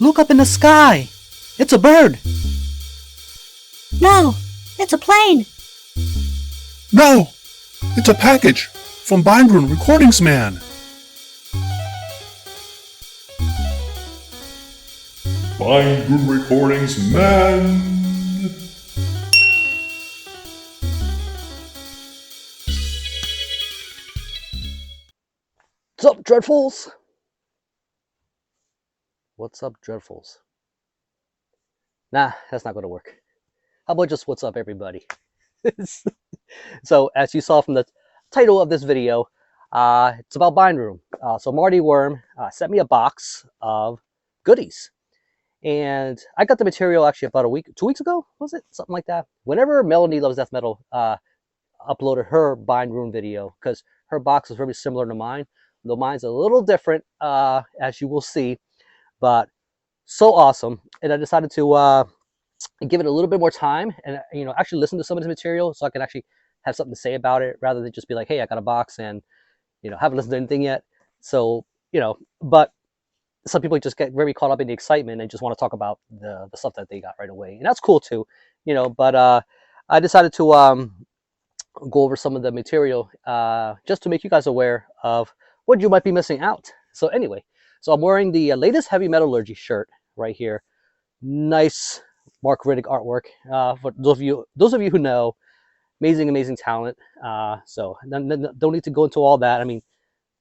Look up in the sky! It's a bird! No, it's a plane! No! It's a package from Bindrune Recordings Man! Bindrune Recordings Man! What's up, Dreadfuls? What's up, Dreadfuls? Nah, that's not going to work. How about just what's up, everybody? So, as you saw from the title of this video, it's about Bindrune. So Marty Worm sent me a box of goodies. And I got the material actually about 2 weeks ago, was it? Something like that. Whenever Melanie Loves Death Metal uploaded her Bindrune video, because her box is very similar to mine, though mine's a little different, as you will see, but so awesome. And I decided to give it a little bit more time and, actually listen to some of this material so I can actually have something to say about it rather than just be like, hey, I got a box and, haven't listened to anything yet. So, but some people just get very caught up in the excitement and just want to talk about the stuff that they got right away. And that's cool too, but I decided to go over some of the material just to make you guys aware of what you might be missing out. So anyway, so I'm wearing the latest Heavy Metallürgy shirt right here. Nice Mark Riddick artwork. For those of you who know, amazing talent. So don't need to go into all that. I mean,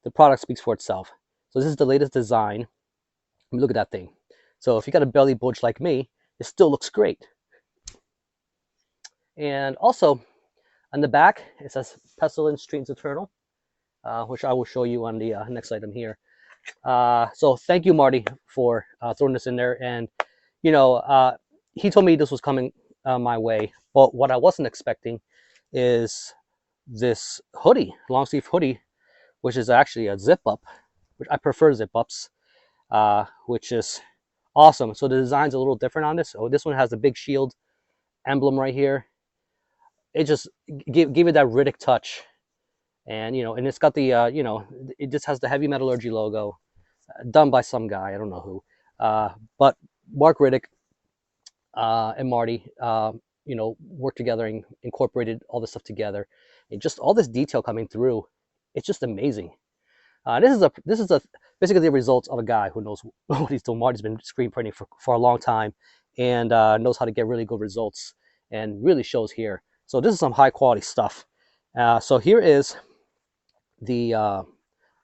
the product speaks for itself. So this is the latest design. I mean, look at that thing. So if you got a belly bulge like me, it still looks great. And also on the back, it says Pestilence Streams Eternal, which I will show you on the next item here. So thank you, Marty, for throwing this in there. And, he told me this was coming my way. But what I wasn't expecting is this hoodie, long sleeve hoodie, which is actually a zip up, which I prefer zip ups, which is awesome. So the design's a little different on this. Oh, this one has a big shield emblem right here. It just gave it that Riddick touch. And, and it's got the, it just has the Heavy Metallurgy logo done by some guy. I don't know who. But Mark Riddick and Marty, worked together and incorporated all this stuff together. And just all this detail coming through, it's just amazing. This is basically the result of a guy who knows what he's doing. Marty's been screen printing for a long time and knows how to get really good results and really shows here. So this is some high quality stuff. So here is the, I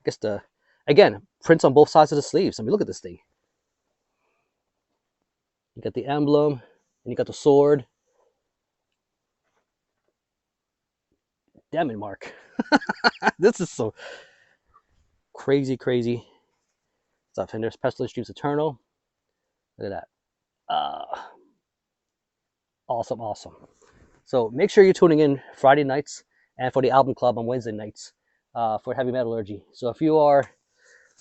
guess again, prints on both sides of the sleeves. I mean, look at this thing. You got the emblem and you got the sword. Damn it, Mark. This is so crazy stuff. And there's Pestilence Streams Eternal. Look at that. Awesome. So make sure you're tuning in Friday nights and for the album club on Wednesday nights for Heavy Metallurgy. So if you are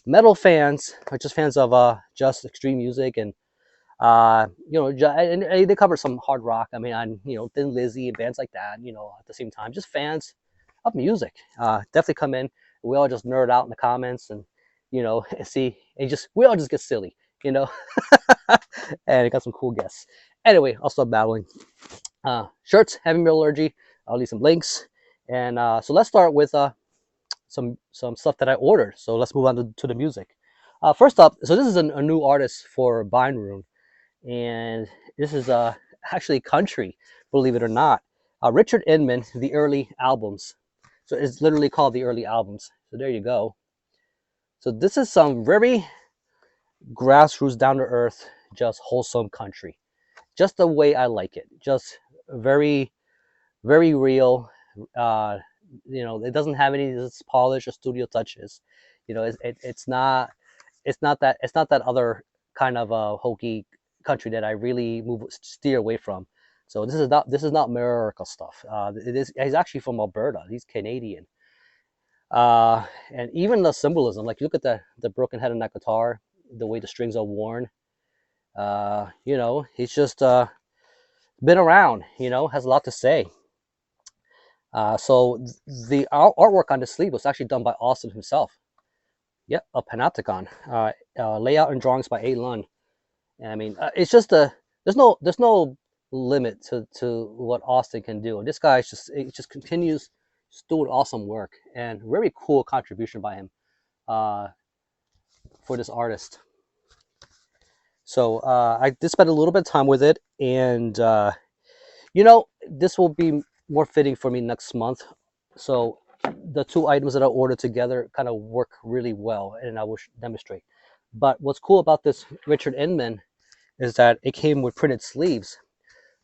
metal fans or just fans of just extreme music and and they cover some hard rock. I mean, on Thin Lizzy and bands like that. At the same time, just fans of music. Definitely come in. We all just nerd out in the comments and see and we all just get silly. And it got some cool guests. Anyway, I'll stop babbling. Shirts, Heavy Metallurgy. I'll leave some links. And so let's start with some stuff that I ordered. So let's move on to the music. First up, so this is a new artist for Bindrune. And this is actually country, believe it or not. Richard Inman, the early albums. So it's literally called the early albums. So there you go. So this is some very grassroots, down to earth, just wholesome country. Just the way I like it. Just very, very real. It doesn't have any of this polish or studio touches. It's not that other kind of hokey country that I really steer away from. So this is not America stuff. He's actually from Alberta. He's Canadian. And even the symbolism, like you look at the broken head on that guitar, the way the strings are worn. He's just been around. Has a lot to say. So the artwork on the sleeve was actually done by Austin himself. Yep, a Panopticon. Layout and drawings by A. Lund. And I mean, it's just there's no limit to what Austin can do. And this guy just continues just doing awesome work, and very cool contribution by him for this artist. So I did spend a little bit of time with it, and you know, this will be more fitting for me next month. So the two items that I ordered together kind of work really well, and I will demonstrate. But what's cool about this Richard Inman is that it came with printed sleeves,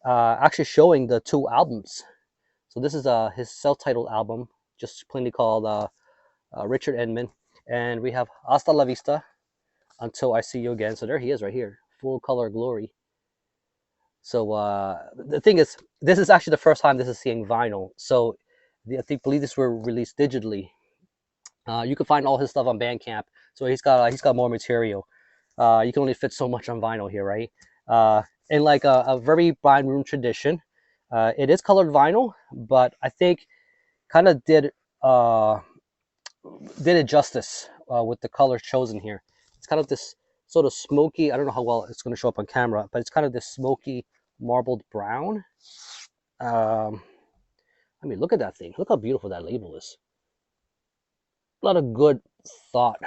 actually showing the two albums. So this is his self-titled album, just plainly called Richard Inman, and we have Hasta la Vista, Until I See You Again. So there he is right here, full color glory. So the thing is, this is actually the first time this is seeing vinyl. So I believe this were released digitally. You can find all his stuff on Bandcamp. So he's got more material. You can only fit so much on vinyl here, right? In like a very Bindrune tradition, it is colored vinyl, but I think kind of did it justice with the colors chosen here. It's kind of this sort of smoky. I don't know how well it's going to show up on camera, but it's kind of this smoky marbled brown. I mean, look at that thing. Look how beautiful that label is. A lot of good thought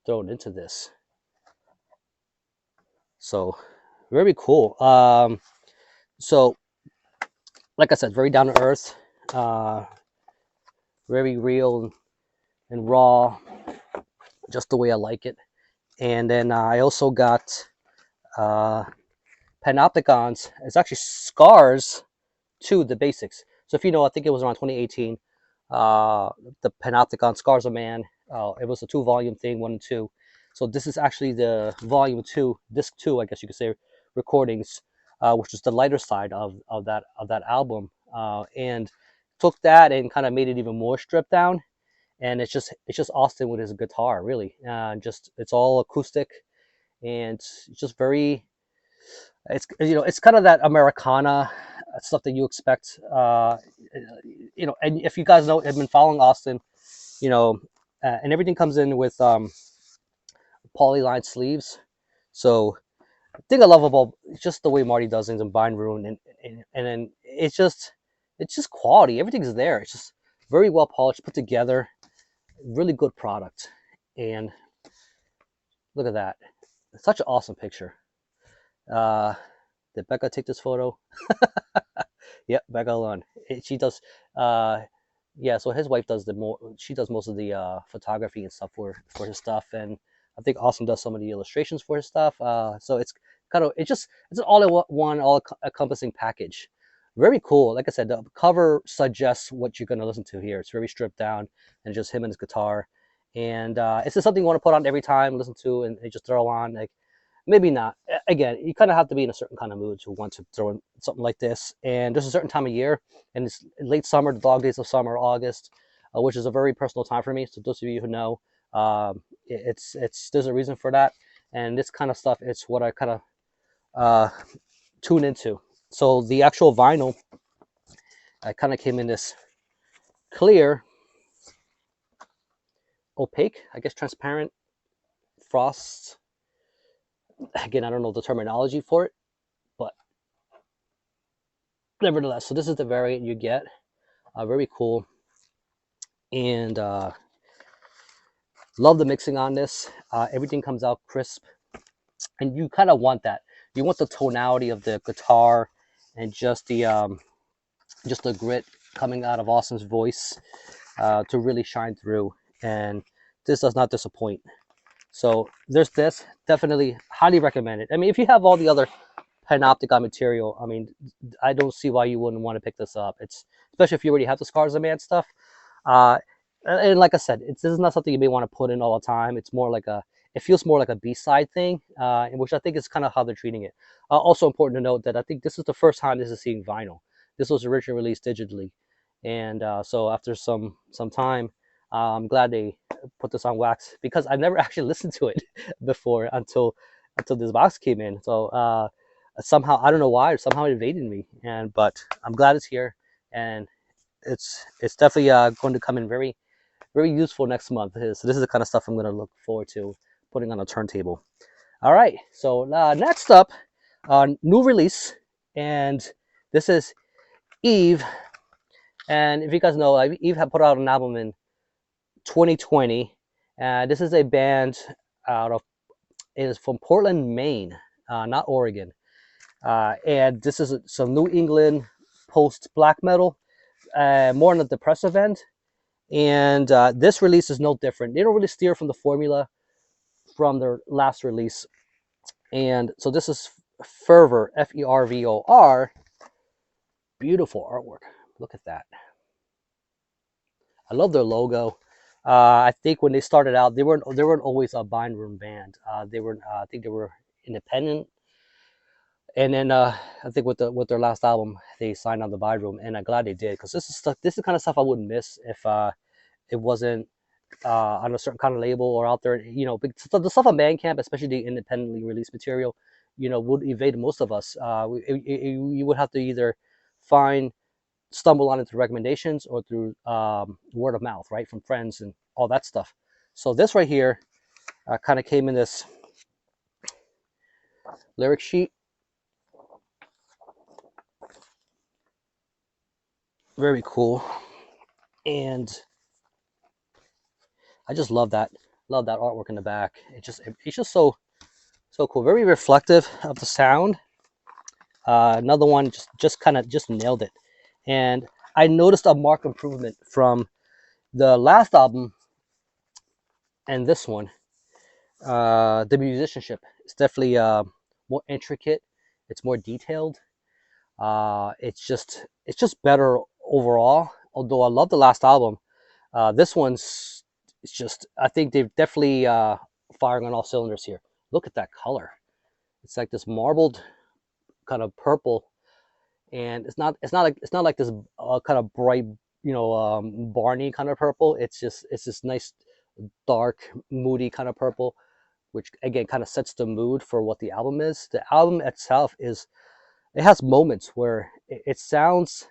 thrown into this. So very cool. So like I said, very down to earth, very real and raw, just the way I like it. And then I also got Panopticons. It's actually scars to the basics. So if you know, I think it was around 2018, the Panopticon Scars of Man. It was a 2-volume thing, 1 and 2. So this is actually the volume 2, disc 2, I guess you could say, recordings, which was the lighter side of that album, and took that and kind of made it even more stripped down. And it's just Austin with his guitar, really. It's all acoustic, and it's just very. It's kind of that Americana stuff that you expect. And if you guys know, have been following Austin, and everything comes in with polyline sleeves. So the thing I love about just the way Marty does things in Bindrune, and then it's just quality. Everything's there. It's just very well polished, put together, really good product. And look at that. It's such an awesome picture. Did Becca take this photo? Yep, Becca Lund. She does. Yeah. So his wife does she does most of the photography and stuff for his stuff, and I think Austin does some of the illustrations for his stuff. So it's an all-in-one, all-encompassing package. Very cool. Like I said, the cover suggests what you're going to listen to here. It's very stripped down and just him and his guitar, and it's just something you want to put on every time, listen to, and just throw on. Like, maybe not. Again, you kind of have to be in a certain kind of mood to want to throw in something like this. And there's a certain time of year, and it's late summer, the dog days of summer, August, which is a very personal time for me. So those of you who know, there's a reason for that. And this kind of stuff, it's what I kind of tune into. So the actual vinyl, I kind of came in this clear, opaque, I guess transparent frost. Again, I don't know the terminology for it, but nevertheless, so this is the variant you get. Very cool. And love the mixing on this. Everything comes out crisp, and you kind of want that. You want the tonality of the guitar and just the grit coming out of Austin's voice to really shine through. And this does not disappoint. So there's this. Definitely highly recommend it. I mean, if you have all the other Panopticon material, I mean, I don't see why you wouldn't want to pick this up. It's especially if you already have the Scars of Man stuff. And like I said, this is not something you may want to put in all the time. It's more like it feels more like a B-side thing, which I think is kind of how they're treating it. Also important to note that I think this is the first time this is seeing vinyl. This was originally released digitally, and so after some time, I'm glad they put this on wax, because I've never actually listened to it before until this box came in. So somehow, I don't know why, somehow it evaded me, but I'm glad it's here, and it's definitely going to come in very, very useful next month. So this is the kind of stuff I'm going to look forward to putting on a turntable. All right, so next up, new release, and this is Eave. And if you guys know, Eave had put out an album in 2020, and this is a band out of, it is from Portland, Maine, not Oregon. And this is some New England post black metal, more on the depressive end. And this release is no different. They don't really steer from the formula from their last release. And so this is Fervor, Fervor. Beautiful artwork. Look at that. I love their logo. I think when they started out, they weren't always a Bindrune band. They were, I think they were independent. And then I think with their last album, they signed on the Bindrune, and I'm glad they did, because this is the kind of stuff I wouldn't miss if it wasn't on a certain kind of label or out there. You know, the stuff on Bandcamp, especially the independently released material, you know, would evade most of us. You would have to either stumble on it through recommendations or through word of mouth, right, from friends and all that stuff. So this right here kind of came in this lyric sheet. Very cool. And I just love that artwork in the back. It's just so cool. Very reflective of the sound. Another one just kind of nailed it. And I noticed a marked improvement from the last album and this one. The musicianship is definitely more intricate. It's more detailed. It's just better overall. Although I love the last album, this one's, it's just, I think they've definitely firing on all cylinders here. Look at that color. It's like this marbled kind of purple, and it's not like this kind of bright, you know, Barney kind of purple. It's this nice dark, moody kind of purple, which again kind of sets the mood for what the album is. The album itself it has moments where it sounds,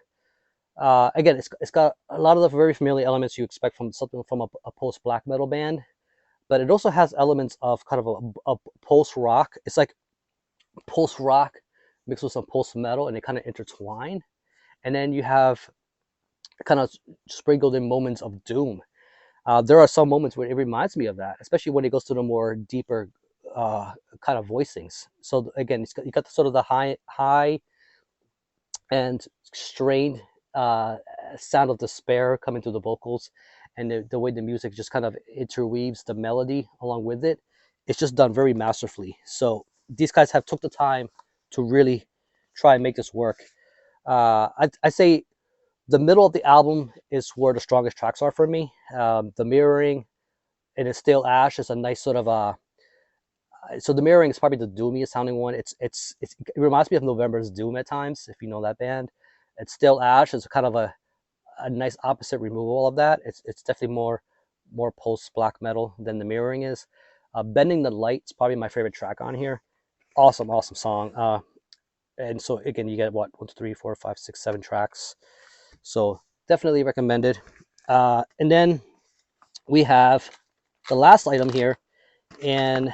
again, it's got a lot of the very familiar elements you expect from something from a post black metal band, but it also has elements of kind of a post rock. It's like post rock mixed with some post metal, and they kind of intertwine. And then you have kind of sprinkled in moments of doom. There are some moments where it reminds me of that, especially when it goes to the more deeper kind of voicings. So again, you got the sort of the high and strained sound of despair coming through the vocals, and the way the music just kind of interweaves the melody along with it. It's just done very masterfully. So these guys have took the time to really try and make this work. I say the middle of the album is where the strongest tracks are for me. The Mirroring and It's Still Ash is a nice sort of so the Mirroring is probably the doomiest sounding one. It reminds me of November's Doom at times, if you know that band. It's Still Ash is kind of a nice opposite removal of that. It's definitely more post black metal than the Mirroring is. Bending the Light is probably my favorite track on here. Awesome song. And so again, you get what, 1, 2, 3, 4, 5, 6, 7 tracks. So definitely recommended. And then we have the last item here, and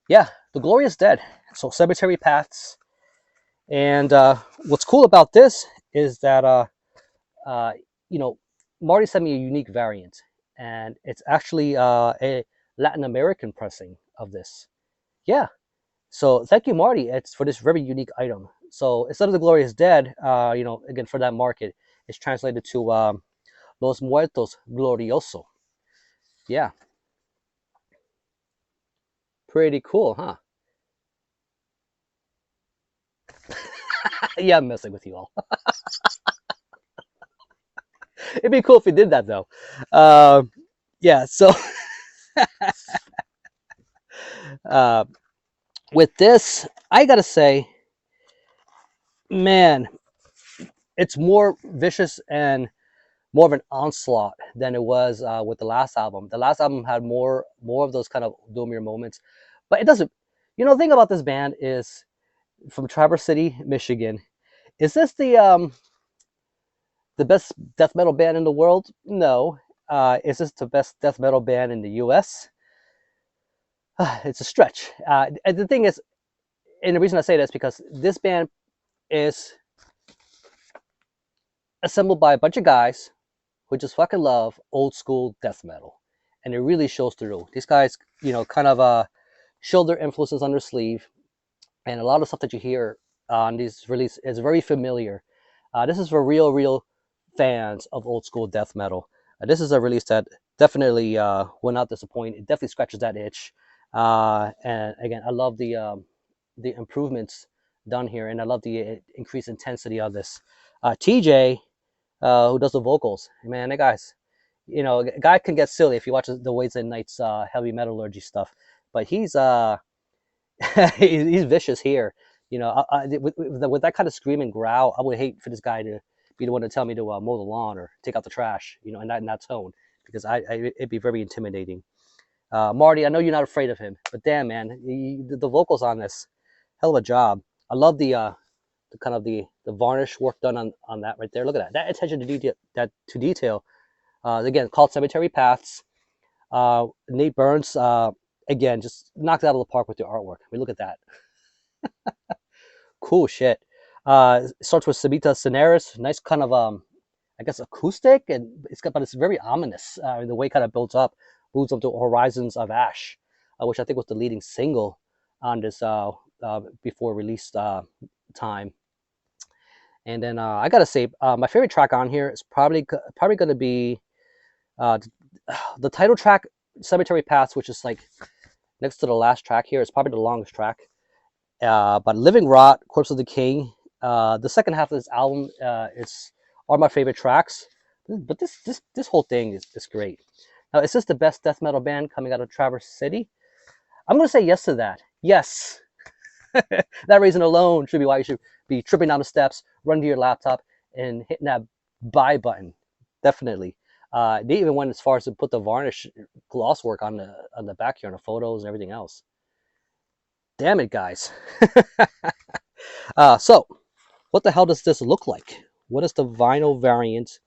yeah, The Glorious Dead. So Cemetery Paths. And what's cool about this is that you know, Marty sent me a unique variant, and it's actually a Latin American pressing of this. Yeah. So thank you, Marty. It's for this very unique item. So instead of The Glorious Dead, you know, again, for that market, it's translated to Los Muertos Glorioso. Yeah. Pretty cool, huh? Yeah, I'm messing with you all. It'd be cool if we did that, though. Yeah, so with this, I gotta say, man, it's more vicious and more of an onslaught than it was with the last album. The last album had more of those kind of doomier moments, but it doesn't. You know, the thing about this band is, from Traverse City, Michigan. Is this the best death metal band in the world? No. Is this the best death metal band in the U.S.? it's a stretch. And the thing is, and the reason I say that is because this band is assembled by a bunch of guys who just fucking love old school death metal, and it really shows through. These guys, you know, kind of show their influences on their sleeve, and a lot of stuff that you hear on these releases is very familiar. This is for real fans of old school death metal. This is a release that definitely will not disappoint. It definitely scratches that itch. And again, I love the improvements done here, and I love the increased intensity of this. TJ, who does the vocals, man, that guy's, you know, a guy can get silly if you watch the Ways and Nights Heavy Metallurgy stuff, but he's he's vicious here. You know, with that kind of scream and growl, I would hate for this guy to be the one to tell me to mow the lawn or take out the trash, you know, in that tone, because it'd be very intimidating. Marty, I know you're not afraid of him, but damn, man, the vocals on this, hell of a job. I love the kind of the varnish work done on that right there. Look at that, that attention to detail. Again, called Cemetery Paths. Nate Burns, again, just knocked it out of the park with the artwork. I mean, look at that. Cool shit. Starts with Sabita Cineris. Nice kind of I guess acoustic, and but it's very ominous. The way it kind of builds up to Horizons of Ash, which I think was the leading single on this before release time. And then I gotta say, my favorite track on here is probably going to be the title track, Cemetery Paths, which is like next to the last track here. It's probably the longest track. But Living Rot, Corpse of the King, the second half of this album are my favorite tracks. But this whole thing is great. Now, is this the best death metal band coming out of Traverse City? I'm going to say yes to that. Yes. That reason alone should be why you should be tripping down the steps, running to your laptop, and hitting that buy button. Definitely. They even went as far as to put the varnish gloss work on the back here, on the photos and everything else. Damn it, guys. So, what the hell does this look like? What is the vinyl variant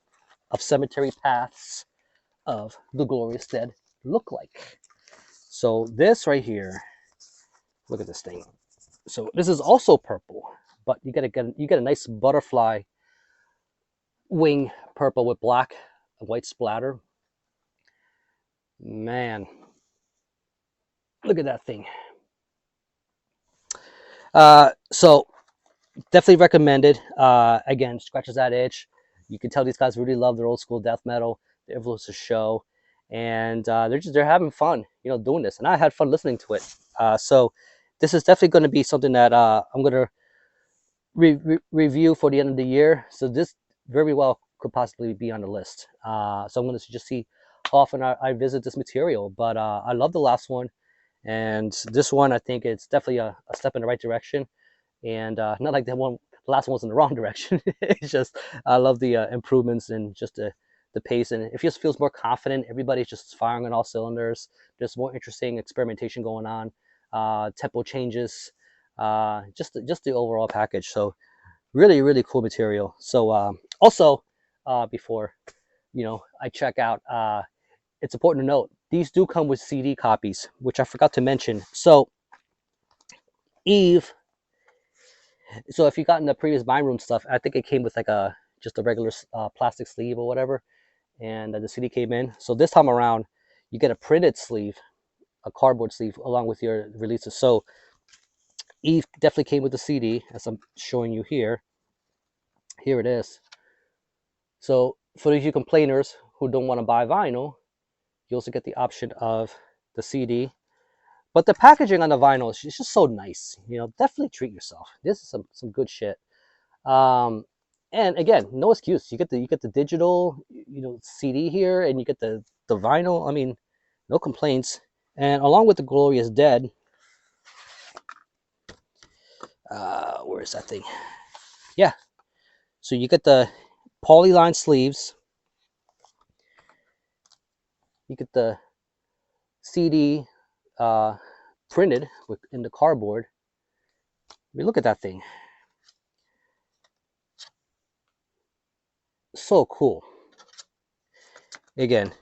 of Cemetery Paths of the Glorious Dead look like? So this right here, look at this thing. So this is also purple, but you get a nice butterfly wing purple with black and white splatter. Man, look at that thing. So definitely recommended. Again, scratches that itch. You can tell these guys really love their old school death metal. The influences show, and they're having fun, you know, doing this. And I had fun listening to it. So this is definitely going to be something that I'm going to review for the end of the year. So this very well could possibly be on the list. So I'm going to just see how often I visit this material. But I love the last one, and this one I think it's definitely a step in the right direction. And not like the last one was in the wrong direction. It's just I love the improvements and just the pace, and it just feels more confident. Everybody's just firing on all cylinders. There's more interesting experimentation going on, tempo changes, just the overall package. So really cool material. So also before I check out, it's important to note these do come with CD copies, which I forgot to mention. So Eve. So if you got in the previous Bindrune stuff, I think it came with like just a regular plastic sleeve or whatever, and the CD came in. So this time around, you get a printed sleeve, a cardboard sleeve, along with your releases. So Eve definitely came with the CD, as I'm showing you here. Here it is. So for these you complainers who don't want to buy vinyl, you also get the option of the CD. But the packaging on the vinyl is just so nice. You know, definitely treat yourself. This is some good shit. And again, no excuse. You get the digital, CD here, and you get the vinyl. I mean, no complaints. And along with the Glorious Dead, where is that thing? Yeah. So you get the polyline sleeves. You get the CD printed in the cardboard. I mean, look at that thing. So cool. Again,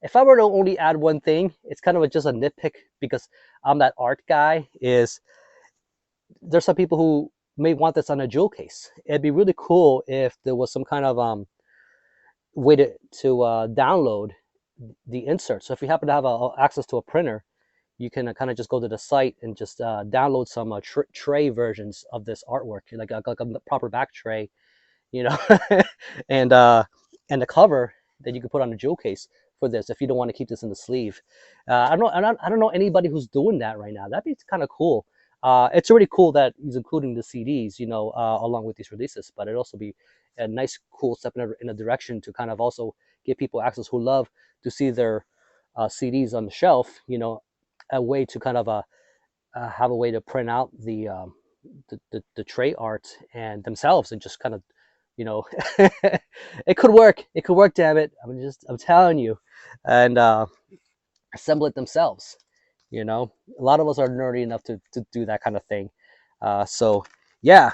if I were to only add one thing, it's kind of just a nitpick because I'm that art guy. Is there's some people who may want this on a jewel case. It'd be really cool if there was some kind of way to download the insert. So if you happen to have access to a printer, you can kind of just go to the site and just download some tray versions of this artwork, like a proper back tray, you know, and the cover that you can put on a jewel case for this if you don't want to keep this in the sleeve. I don't know anybody who's doing that right now. That'd be kind of cool. It's already cool that he's including the CDs, you know, along with these releases, but it'd also be a nice, cool step in a direction to kind of also give people access who love to see their CDs on the shelf, you know, a way to kind of have a way to print out the tray art and themselves and just kind of, you know, it could work. It could work, damn it. I'm telling you, and assemble it themselves. You know, a lot of us are nerdy enough to do that kind of thing. So yeah.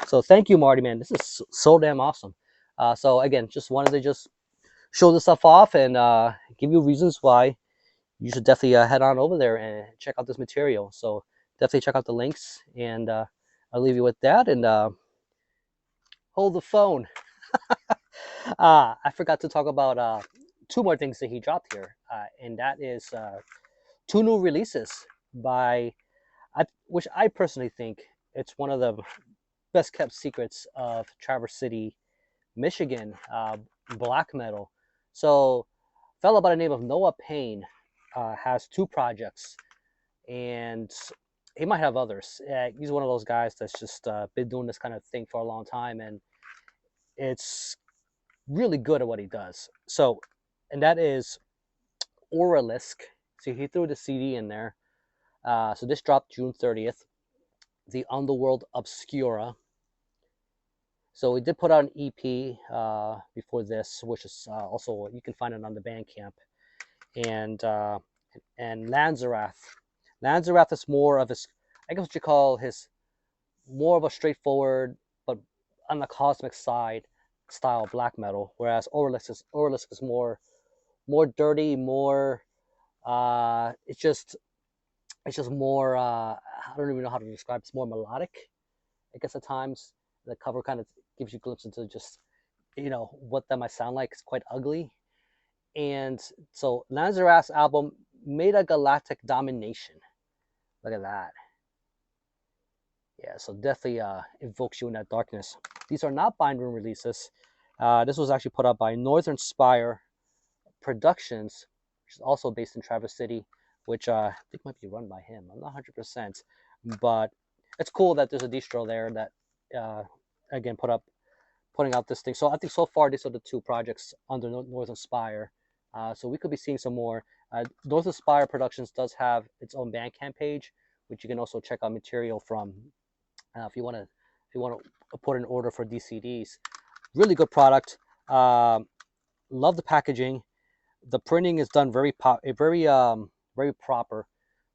So thank you, Marty, man. This is so damn awesome. So again, just wanted to just show this stuff off and give you reasons why you should definitely head on over there and check out this material. So definitely check out the links, and I'll leave you with that, and hold the phone. I forgot to talk about two more things that he dropped here, and that is two new releases by, which I personally think it's one of the best kept secrets of Traverse City, Michigan, black metal. So a fellow by the name of Noah Payne has two projects, and he might have others. He's one of those guys that's just been doing this kind of thing for a long time, and it's really good at what he does. So, and that is Orelisk. So he threw the CD in there. So this dropped June 30th. The Underworld Obscura. So we did put out an EP before this, which is also, you can find it on the Bandcamp. And LanzerRath. LanzerRath is more of his, I guess what you call his, more of a straightforward, but on the cosmic side, style black metal. Whereas Orelisk is more dirty, more, it's just more, I don't even know how to describe it. It's more melodic, I guess, at times. The cover kind of gives you a glimpse into just, you know, what that might sound like. It's quite ugly. And so LanzerRath's album, Meta Galactic Domination. Look at that. Yeah, so definitely evokes you in that darkness. These are not Bindrune releases. This was actually put out by Northern Spire Productions, which is also based in Traverse City, which I think might be run by him. I'm not 100%, but it's cool that there's a distro there that, again, putting out this thing. So I think so far these are the two projects under Northern Spire. So we could be seeing some more. Northern Spire Productions does have its own Bandcamp page, which you can also check out material from if you want to put an order for DCDs. Really good product. Love the packaging. The printing is done very proper.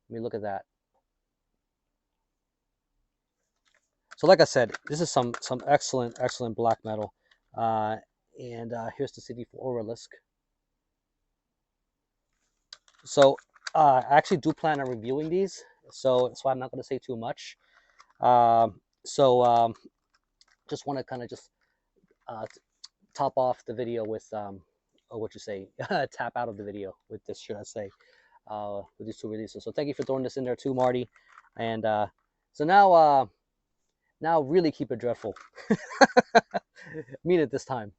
Let me look at that. So like I said, this is some excellent black metal. And here's the CD for Orelisk. So I actually do plan on reviewing these, so that's why I'm not going to say too much. Just want to kind of just top off the video with, or what you say, tap out of the video with this, should I say, with these two releases. So thank you for throwing this in there too, Marty. And so now really keep it dreadful. Mean it this time.